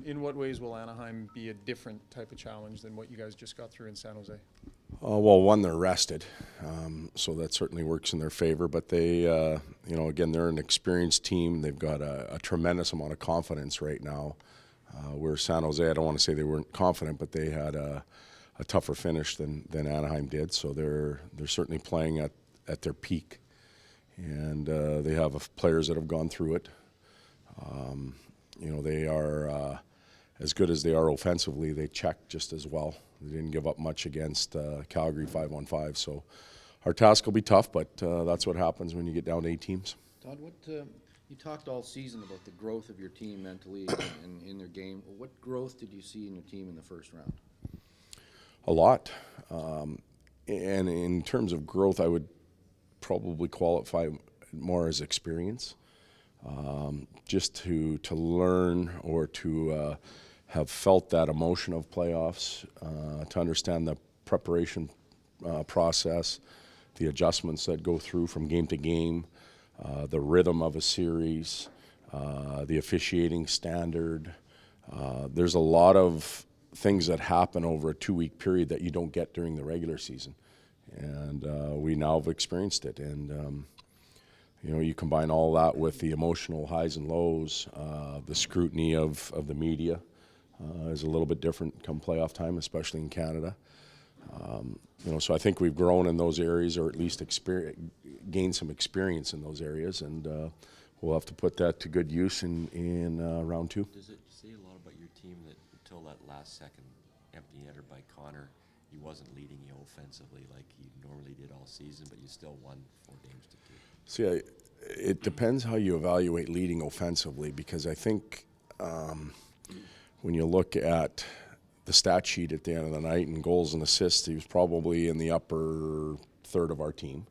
In what ways will Anaheim be a different type of challenge than what you guys just got through in San Jose? Well, one, they're rested, so that certainly works in their favor. But they, again, they're an experienced team. They've got a tremendous amount of confidence right now. Where San Jose, I don't want to say they weren't confident, but they had a tougher finish than Anaheim did. So they're certainly playing at their peak, and they have players that have gone through it. They are as good as they are offensively. They check just as well. They didn't give up much against Calgary 5-on-5. So our task will be tough, but that's what happens when you get down to 8 teams. Todd, you talked all season about the growth of your team mentally and in their game. What growth did you see in your team in the first round? A lot. And in terms of growth, I would probably qualify more as experience. Just to learn or to have felt that emotion of playoffs, to understand the preparation process, the adjustments that go through from game to game, the rhythm of a series, the officiating standard. There's a lot of things that happen over a 2-week period that you don't get during the regular season. And we now have experienced it. And you combine all that with the emotional highs and lows, the scrutiny of the media is a little bit different come playoff time, especially in Canada. So I think we've grown in those areas, or at least gained some experience in those areas, and we'll have to put that to good use in round 2. Does it say a lot about your team that until that last second empty netter by Connor, he wasn't leading you offensively like he normally did all season, but you still won 4 games to 2? See, it depends how you evaluate leading offensively, because I think when you look at the stat sheet at the end of the night and goals and assists, he was probably in the upper third of our team.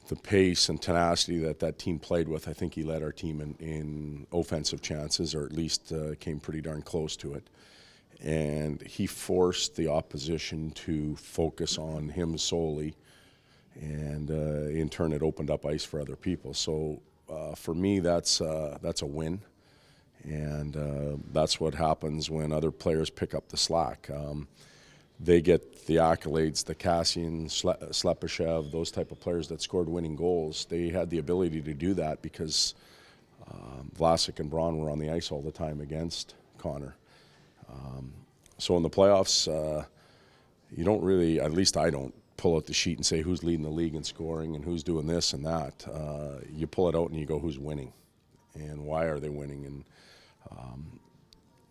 The pace and tenacity that team played with, I think he led our team in offensive chances, or at least came pretty darn close to it. And he forced the opposition to focus on him solely, and in turn it opened up ice for other people. So for me, that's a win. And that's what happens when other players pick up the slack. They get the accolades, the Kassian, Slepyshev, those type of players that scored winning goals. They had the ability to do that because Vlasic and Braun were on the ice all the time against Connor. So in the playoffs, you don't really, at least I don't, pull out the sheet and say who's leading the league in scoring and who's doing this and that. You pull it out and you go, who's winning and why are they winning? And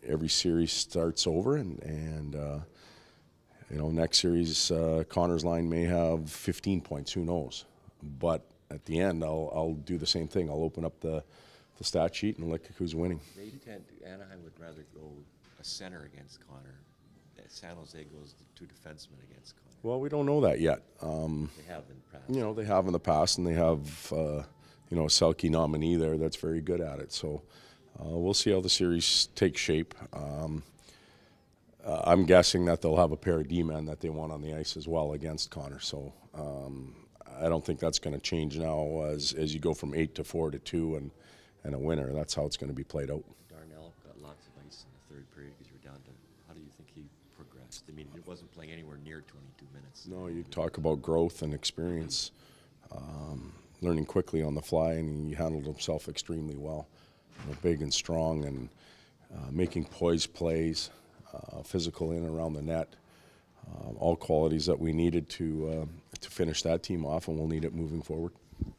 every series starts over, and next series Connor's line may have 15 points, who knows? But at the end, I'll do the same thing. I'll open up the stat sheet and look at who's winning. Anaheim would rather go a center against Connor. San Jose goes to 2 defensemen against Connor. Well, we don't know that yet. They have in the past. They have in the past, and they have a Selke nominee there that's very good at it. So we'll see how the series takes shape. I'm guessing that they'll have a pair of D-men that they want on the ice as well against Connor. So I don't think that's going to change now as you go from 8 to 4 to 2 and a winner. That's how it's going to be played out. Darnell got lots of ice in the third period because you were down to. How do you think he progressed? I mean, he wasn't playing anywhere near 22 minutes. No, you talk about growth and experience, learning quickly on the fly, and he handled himself extremely well. Big and strong, and making poised plays, physical in and around the net, all qualities that we needed to finish that team off, and we'll need it moving forward.